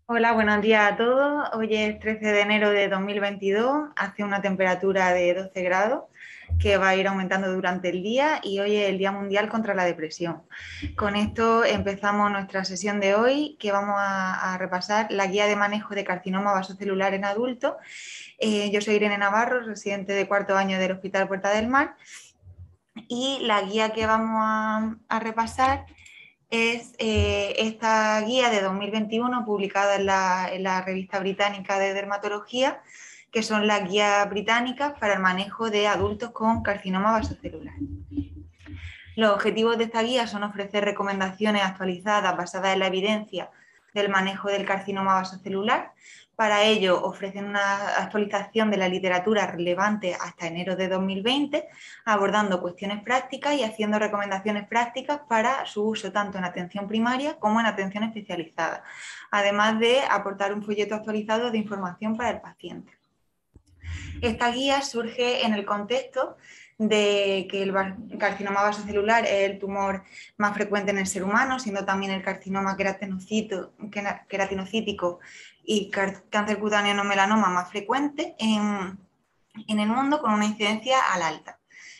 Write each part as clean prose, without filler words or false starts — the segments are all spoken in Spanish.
Hola, buenos días a todos. Hoy es 13 de enero de 2022, hace una temperatura de 12 grados que va a ir aumentando durante el día y hoy es el Día Mundial contra la Depresión. Con esto empezamos nuestra sesión de hoy, que vamos a repasar la guía de manejo de carcinoma vasocelular en adultos. Yo soy Irene Navarro, residente de cuarto año del Hospital Puerta del Mar, y la guía que vamos a repasar es esta guía de 2021 publicada en la revista británica de dermatología, que son las guías británicas para el manejo de adultos con carcinoma vasocelular. Los objetivos de esta guía son ofrecer recomendaciones actualizadas basadas en la evidencia del manejo del carcinoma vasocelular. Para ello, ofrecen una actualización de la literatura relevante hasta enero de 2020, abordando cuestiones prácticas y haciendo recomendaciones prácticas para su uso tanto en atención primaria como en atención especializada, además de aportar un folleto actualizado de información para el paciente. Esta guía surge en el contexto de que el carcinoma vasocelular es el tumor más frecuente en el ser humano, siendo también el carcinoma queratinocítico y cáncer cutáneo no melanoma más frecuente en el mundo, con una incidencia al alta.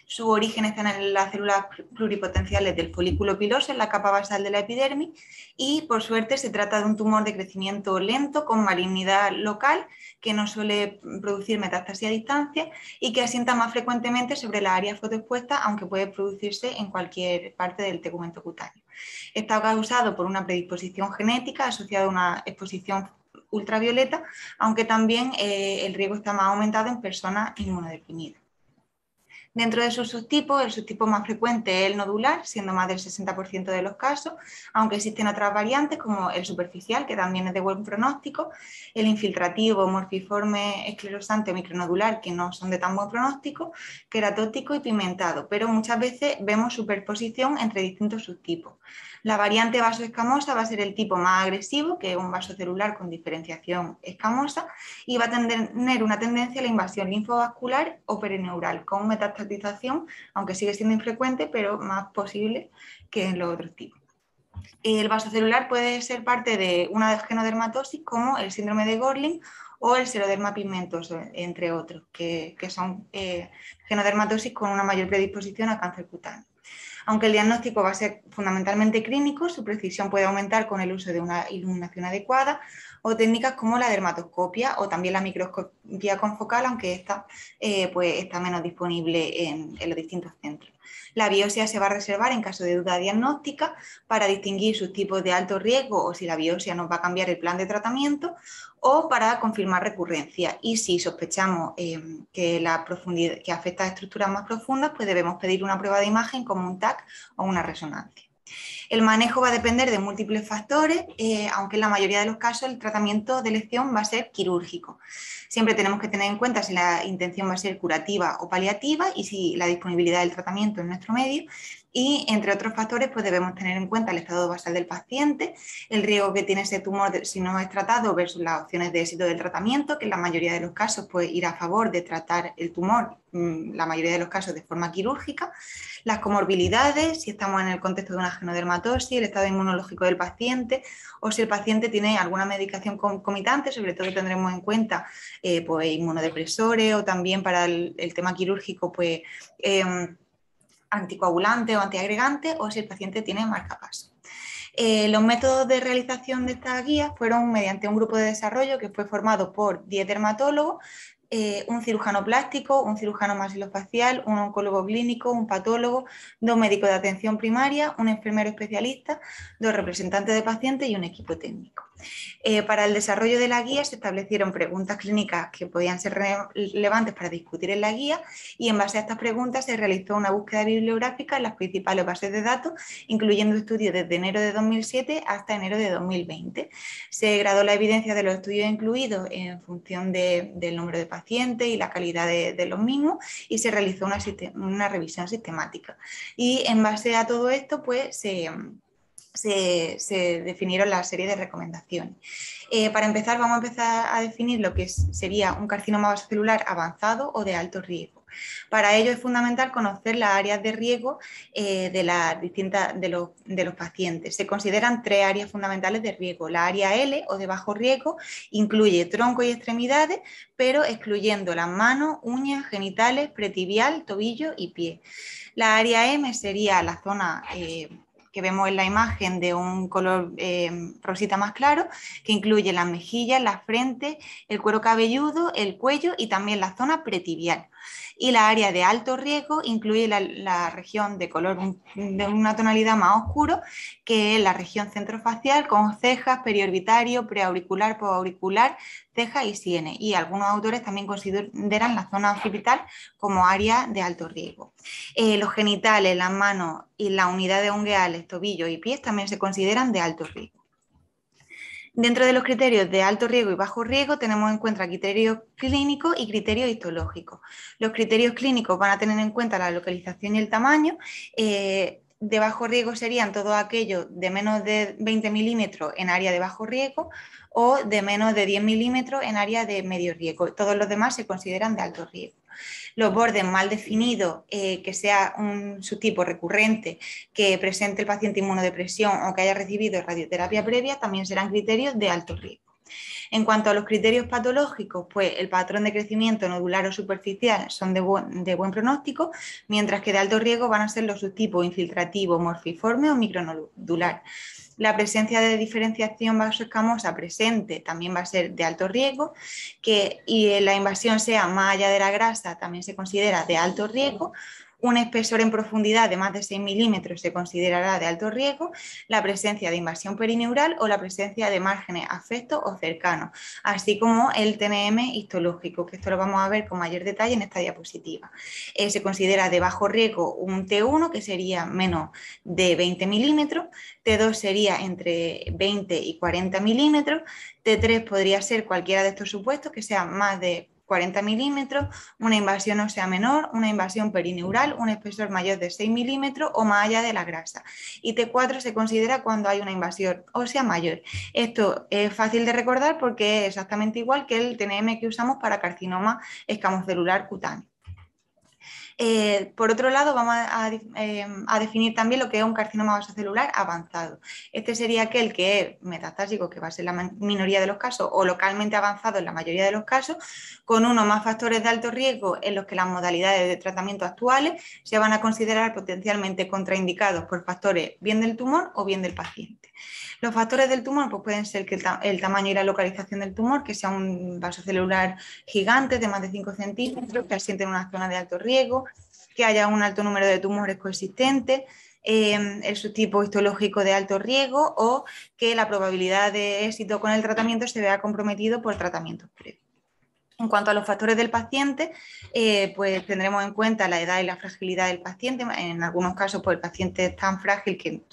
Su origen está en las células pluripotenciales del folículo piloso, en la capa basal de la epidermis, y por suerte se trata de un tumor de crecimiento lento con malignidad local que no suele producir metástasis a distancia y que asienta más frecuentemente sobre la área fotoexpuesta, aunque puede producirse en cualquier parte del tegumento cutáneo. Está causado por una predisposición genética asociada a una exposición ultravioleta, aunque también el riesgo está más aumentado en personas inmunodeprimidas. Dentro de sus subtipos, el subtipo más frecuente es el nodular, siendo más del 60% de los casos, aunque existen otras variantes como el superficial, que también es de buen pronóstico, el infiltrativo, morfiforme, esclerosante o micronodular, que no son de tan buen pronóstico, queratótico y pigmentado, pero muchas veces vemos superposición entre distintos subtipos. La variante vasoescamosa va a ser el tipo más agresivo, que es un vaso celular con diferenciación escamosa, y va a tener una tendencia a la invasión linfovascular o perineural, con metastatización, aunque sigue siendo infrecuente, pero más posible que en los otros tipos. El vasocelular puede ser parte de una genodermatosis como el síndrome de Gorlin o el seroderma pigmentoso, entre otros, que son genodermatosis con una mayor predisposición a cáncer cutáneo. Aunque el diagnóstico va a ser fundamentalmente clínico, su precisión puede aumentar con el uso de una iluminación adecuada o técnicas como la dermatoscopia o también la microscopía confocal, aunque esta pues está menos disponible en los distintos centros. La biopsia se va a reservar en caso de duda diagnóstica para distinguir sus tipos de alto riesgo o si la biopsia nos va a cambiar el plan de tratamiento, o para confirmar recurrencia. Y si sospechamos que afecta a estructuras más profundas, pues debemos pedir una prueba de imagen como un TAC o una resonancia. El manejo va a depender de múltiples factores, aunque en la mayoría de los casos el tratamiento de elección va a ser quirúrgico. Siempre tenemos que tener en cuenta si la intención va a ser curativa o paliativa y si la disponibilidad del tratamiento en nuestro medio. Y entre otros factores, pues debemos tener en cuenta el estado basal del paciente, el riesgo que tiene ese tumor si no es tratado versus las opciones de éxito del tratamiento, que en la mayoría de los casos puede ir a favor de tratar el tumor, la mayoría de los casos de forma quirúrgica, las comorbilidades, si estamos en el contexto de una genodermatosis, el estado inmunológico del paciente o si el paciente tiene alguna medicación concomitante, sobre todo tendremos en cuenta pues, inmunodepresores o también para el tema quirúrgico pues, anticoagulante o antiagregante, o si el paciente tiene marcapasos. Los métodos de realización de esta guía fueron mediante un grupo de desarrollo que fue formado por 10 dermatólogos, un cirujano plástico, un cirujano maxilofacial, un oncólogo clínico, un patólogo, 2 médicos de atención primaria, un enfermero especialista, 2 representantes de pacientes y un equipo técnico. Para el desarrollo de la guía se establecieron preguntas clínicas que podían ser relevantes para discutir en la guía, y en base a estas preguntas se realizó una búsqueda bibliográfica en las principales bases de datos, incluyendo estudios desde enero de 2007 hasta enero de 2020. Se gradó la evidencia de los estudios incluidos en función del número de pacientes y la calidad de los mismos, y se realizó una revisión sistemática. Y en base a todo esto, pues se definieron la serie de recomendaciones. Para empezar, vamos a empezar a definir lo que sería un carcinoma vasocelular avanzado o de alto riesgo. Para ello es fundamental conocer las áreas de riesgo de los pacientes. Se consideran 3 áreas fundamentales de riesgo. La área L o de bajo riesgo incluye tronco y extremidades, pero excluyendo las manos, uñas, genitales, pretibial, tobillo y pie. La área M sería la zona que vemos en la imagen de un color rosita más claro, que incluye las mejillas, la frente, el cuero cabelludo, el cuello y también la zona pretibial. Y la área de alto riesgo incluye la región de color de una tonalidad más oscuro, que es la región centrofacial con cejas, periorbitario, preauricular, postauricular, cejas y sienes. Y algunos autores también consideran la zona occipital como área de alto riesgo. Los genitales, las manos y las unidades ungueales, tobillos y pies también se consideran de alto riesgo. Dentro de los criterios de alto riesgo y bajo riesgo tenemos en cuenta criterios clínicos y criterios histológicos. Los criterios clínicos van a tener en cuenta la localización y el tamaño. De bajo riesgo serían todos aquellos de menos de 20 milímetros en área de bajo riesgo o de menos de 10 milímetros en área de medio riesgo. Todos los demás se consideran de alto riesgo. Los bordes mal definidos, que sea un subtipo recurrente, que presente el paciente inmunodepresión o que haya recibido radioterapia previa, también serán criterios de alto riesgo. En cuanto a los criterios patológicos, pues el patrón de crecimiento nodular o superficial son de buen pronóstico, mientras que de alto riesgo van a ser los subtipos infiltrativo, morfiforme o micronodular. La presencia de diferenciación vasoescamosa presente también va a ser de alto riesgo, y la invasión sea más allá de la grasa también se considera de alto riesgo. Un espesor en profundidad de más de 6 milímetros se considerará de alto riesgo, la presencia de invasión perineural o la presencia de márgenes afectos o cercanos, así como el TNM histológico, que esto lo vamos a ver con mayor detalle en esta diapositiva. Se considera de bajo riesgo un T1, que sería menos de 20 milímetros, T2 sería entre 20 y 40 milímetros, T3 podría ser cualquiera de estos supuestos, que sea más de 40 milímetros, una invasión ósea menor, una invasión perineural, un espesor mayor de 6 milímetros o más allá de la grasa. Y T4 se considera cuando hay una invasión ósea mayor. Esto es fácil de recordar porque es exactamente igual que el TNM que usamos para carcinoma escamocelular cutáneo. Por otro lado, vamos a definir también lo que es un carcinoma vasocelular avanzado. Este sería aquel que es metastásico, que va a ser la minoría de los casos, o localmente avanzado en la mayoría de los casos, con uno o más factores de alto riesgo en los que las modalidades de tratamiento actuales se van a considerar potencialmente contraindicados por factores bien del tumor o bien del paciente. Los factores del tumor pues pueden ser que el tamaño y la localización del tumor, que sea un vasocelular gigante de más de 5 centímetros, que asiente en una zona de alto riesgo, que haya un alto número de tumores coexistentes, el subtipo histológico de alto riesgo o que la probabilidad de éxito con el tratamiento se vea comprometido por tratamientos previos. En cuanto a los factores del paciente, pues tendremos en cuenta la edad y la fragilidad del paciente. En algunos casos, pues el paciente es tan frágil que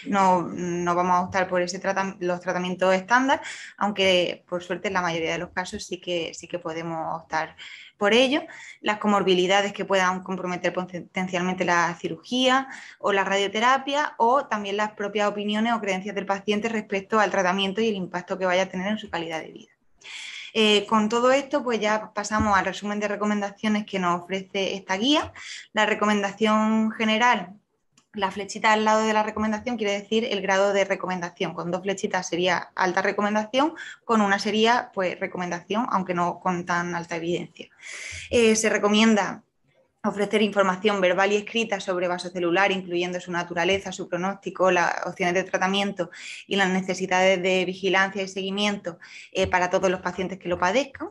no vamos a optar por los tratamientos estándar, aunque por suerte en la mayoría de los casos sí que podemos optar por ello. Las comorbilidades que puedan comprometer potencialmente la cirugía o la radioterapia, o también las propias opiniones o creencias del paciente respecto al tratamiento y el impacto que vaya a tener en su calidad de vida. Con todo esto, pues ya pasamos al resumen de recomendaciones que nos ofrece esta guía. La recomendación general, la flechita al lado de la recomendación quiere decir el grado de recomendación. Con 2 flechitas sería alta recomendación, con una sería pues recomendación, aunque no con tan alta evidencia. Se recomienda ofrecer información verbal y escrita sobre vasocelular, incluyendo su naturaleza, su pronóstico, las opciones de tratamiento y las necesidades de vigilancia y seguimiento para todos los pacientes que lo padezcan.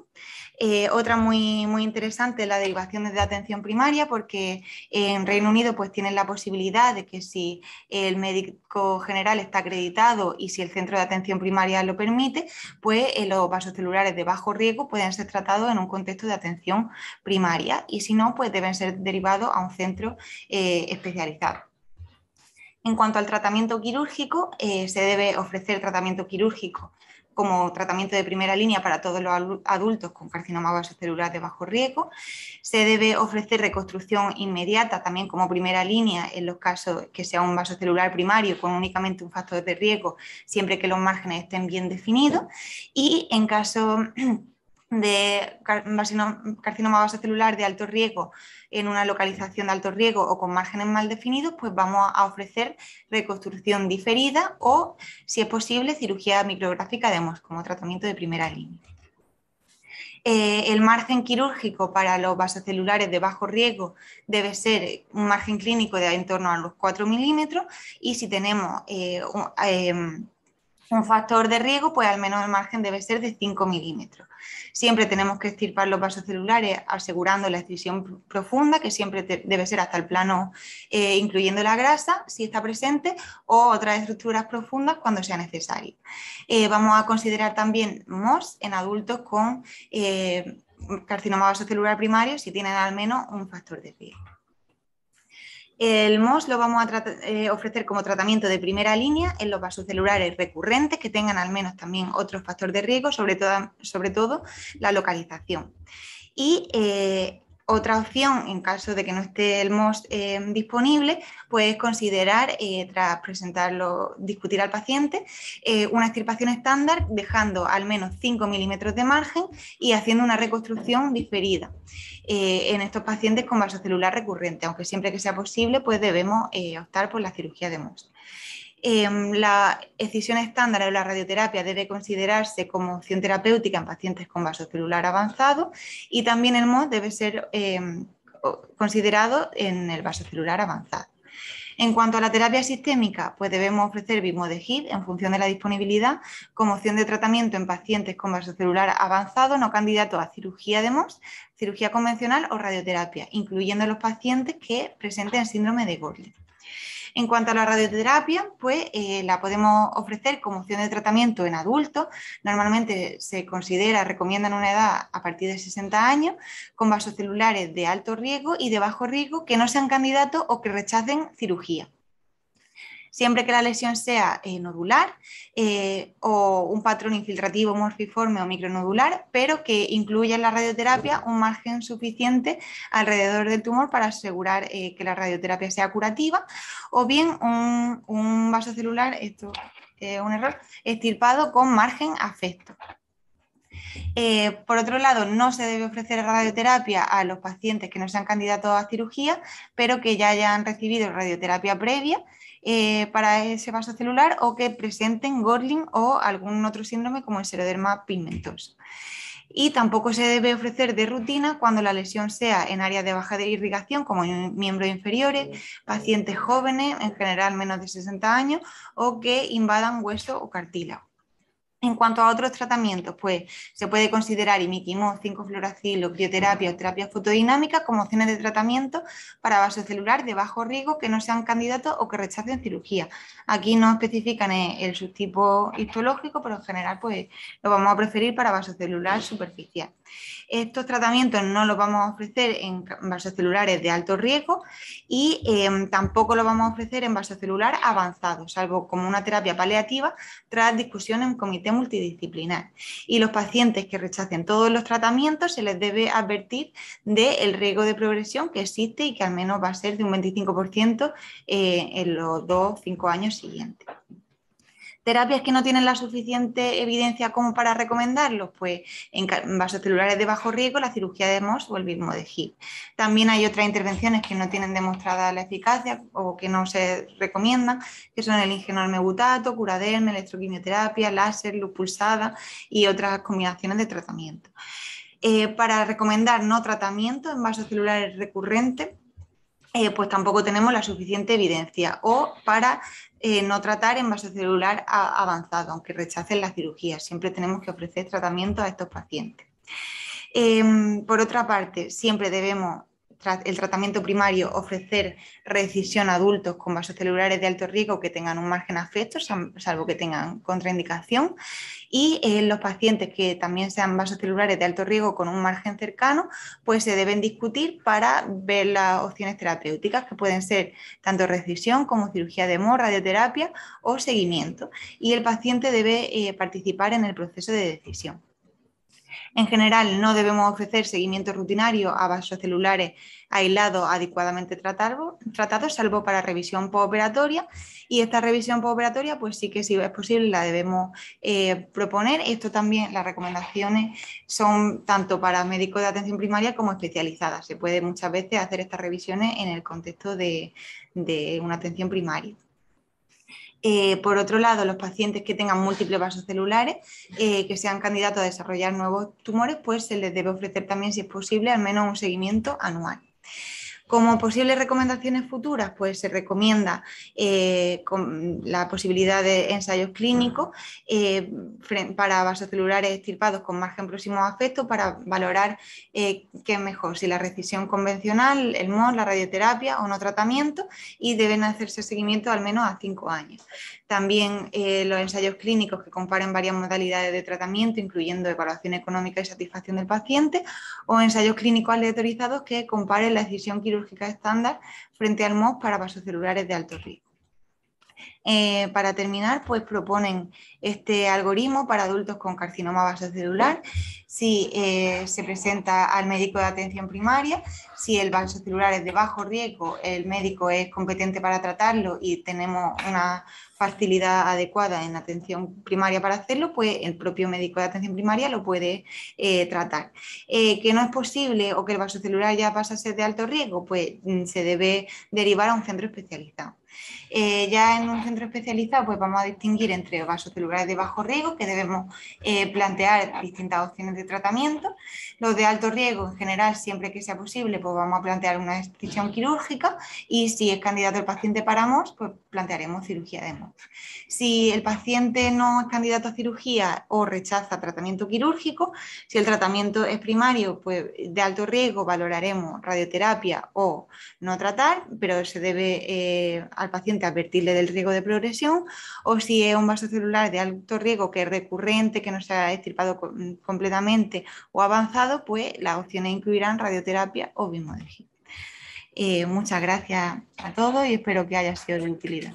Otra muy interesante es la derivación desde atención primaria, porque en Reino Unido pues tienen la posibilidad de que si el médico general está acreditado y si el centro de atención primaria lo permite, pues los vasocelulares de bajo riesgo pueden ser tratados en un contexto de atención primaria, y si no, pues deben ser derivados a un centro especializado. En cuanto al tratamiento quirúrgico, se debe ofrecer tratamiento quirúrgico como tratamiento de primera línea para todos los adultos con carcinoma vasocelular de bajo riesgo. Se debe ofrecer reconstrucción inmediata también como primera línea en los casos que sea un vasocelular primario con únicamente un factor de riesgo, siempre que los márgenes estén bien definidos. Y en caso de carcinoma vasocelular de alto riesgo en una localización de alto riesgo o con márgenes mal definidos, pues vamos a ofrecer reconstrucción diferida o, si es posible, cirugía micrográfica de MOS como tratamiento de primera línea. El margen quirúrgico para los vasocelulares de bajo riesgo debe ser un margen clínico de en torno a los 4 milímetros, y si tenemos un factor de riesgo, pues al menos el margen debe ser de 5 milímetros. Siempre tenemos que extirpar los vasocelulares asegurando la excisión profunda, que siempre debe ser hasta el plano, incluyendo la grasa, si está presente, o otras estructuras profundas cuando sea necesario. Vamos a considerar también MOS en adultos con carcinoma vasocelular primario si tienen al menos un factor de riesgo. El MOS lo vamos a ofrecer como tratamiento de primera línea en los vasocelulares recurrentes que tengan al menos también otro factor de riesgo, sobre todo la localización. Y otra opción, en caso de que no esté el MOS disponible, pues considerar, tras discutir al paciente, una extirpación estándar dejando al menos 5 milímetros de margen y haciendo una reconstrucción diferida en estos pacientes con vasocelular recurrente, aunque siempre que sea posible, pues debemos optar por la cirugía de MOS. La excisión estándar o la radioterapia debe considerarse como opción terapéutica en pacientes con vasocelular avanzado, y también el MOS debe ser considerado en el vasocelular avanzado. En cuanto a la terapia sistémica, pues debemos ofrecer Vismodegib en función de la disponibilidad como opción de tratamiento en pacientes con vasocelular avanzado no candidatos a cirugía de MOS, cirugía convencional o radioterapia, incluyendo los pacientes que presenten síndrome de Gorlin. En cuanto a la radioterapia, pues la podemos ofrecer como opción de tratamiento en adultos. Normalmente se recomiendan una edad a partir de 60 años, con vasocelulares de alto riesgo y de bajo riesgo que no sean candidatos o que rechacen cirugía. Siempre que la lesión sea nodular o un patrón infiltrativo morfiforme o micronodular, pero que incluya en la radioterapia un margen suficiente alrededor del tumor para asegurar que la radioterapia sea curativa, o bien un vasocelular, esto es un error, extirpado con margen afecto. Por otro lado, no se debe ofrecer radioterapia a los pacientes que no sean candidatos a cirugía, pero que ya hayan recibido radioterapia previa para ese vasocelular o que presenten Gorlin o algún otro síndrome como el seroderma pigmentoso. Y tampoco se debe ofrecer de rutina cuando la lesión sea en áreas de baja de irrigación, como en miembros inferiores, pacientes jóvenes, en general menos de 60 años, o que invadan hueso o cartílago. En cuanto a otros tratamientos, pues se puede considerar imiquimod, 5-fluoracil o crioterapia o terapia fotodinámica como opciones de tratamiento para vasocelular de bajo riesgo que no sean candidatos o que rechacen cirugía. Aquí no especifican el subtipo histológico, pero en general pues lo vamos a preferir para vasocelular superficial. Estos tratamientos no los vamos a ofrecer en vasocelulares de alto riesgo y tampoco los vamos a ofrecer en vasocelular avanzado, salvo como una terapia paliativa tras discusión en comité multidisciplinar. Y los pacientes que rechacen todos los tratamientos se les debe advertir del riesgo de progresión que existe y que al menos va a ser de un 25% en los 2 o 5 años siguientes. ¿Terapias que no tienen la suficiente evidencia como para recomendarlos? Pues en vasocelulares de bajo riesgo, la cirugía de MOS o el Vismodegib. También hay otras intervenciones que no tienen demostrada la eficacia o que no se recomiendan, que son el ingenolomebutato, curaderm, electroquimioterapia, láser, luz pulsada y otras combinaciones de tratamiento. Para recomendar no tratamiento en vasocelulares recurrentes, pues tampoco tenemos la suficiente evidencia, o para no tratar en vasocelular avanzado, aunque rechacen la cirugía. Siempre tenemos que ofrecer tratamiento a estos pacientes. Por otra parte, siempre debemos, el tratamiento primario, ofrecer recisión a adultos con vasocelulares de alto riesgo que tengan un margen afecto, salvo que tengan contraindicación, y los pacientes que también sean vasocelulares de alto riesgo con un margen cercano, pues se deben discutir para ver las opciones terapéuticas, que pueden ser tanto recisión como cirugía de MOS, radioterapia o seguimiento, y el paciente debe participar en el proceso de decisión. En general, no debemos ofrecer seguimiento rutinario a vasos celulares aislados adecuadamente tratados, salvo para revisión postoperatoria. Y esta revisión postoperatoria, pues sí que si es posible, la debemos proponer. Esto también, las recomendaciones son tanto para médicos de atención primaria como especializadas. Se puede muchas veces hacer estas revisiones en el contexto de una atención primaria. Por otro lado, los pacientes que tengan múltiples vasos celulares, que sean candidatos a desarrollar nuevos tumores, pues se les debe ofrecer también, si es posible, al menos un seguimiento anual. Como posibles recomendaciones futuras, pues se recomienda con la posibilidad de ensayos clínicos para vasocelulares extirpados con margen próximo a afecto para valorar qué es mejor, si la recisión convencional, el MOS, la radioterapia o no tratamiento, y deben hacerse seguimiento al menos a 5 años. También los ensayos clínicos que comparen varias modalidades de tratamiento, incluyendo evaluación económica y satisfacción del paciente, o ensayos clínicos aleatorizados que comparen la decisión quirúrgica estándar frente al MOS para vasocelulares de alto riesgo. Para terminar, pues proponen este algoritmo para adultos con carcinoma vasocelular, si se presenta al médico de atención primaria, si el vasocelular es de bajo riesgo, el médico es competente para tratarlo y tenemos una facilidad adecuada en atención primaria para hacerlo, pues el propio médico de atención primaria lo puede tratar. Que no es posible o que el vasocelular ya pasa a ser de alto riesgo, pues se debe derivar a un centro especializado. Ya en un centro especializado pues vamos a distinguir entre vasocelulares de bajo riesgo, que debemos plantear distintas opciones de tratamiento. Los de alto riesgo, en general, siempre que sea posible, pues vamos a plantear una excisión quirúrgica, y si es candidato el paciente para MOS, pues plantearemos cirugía de MOS. Si el paciente no es candidato a cirugía o rechaza tratamiento quirúrgico, si el tratamiento es primario, pues de alto riesgo valoraremos radioterapia o no tratar, pero se debe al paciente advertirle del riesgo de progresión, o si es un vasocelular de alto riesgo que es recurrente, que no se ha extirpado completamente o avanzado, pues las opciones incluirán radioterapia o bismuth. Muchas gracias a todos y espero que haya sido de utilidad.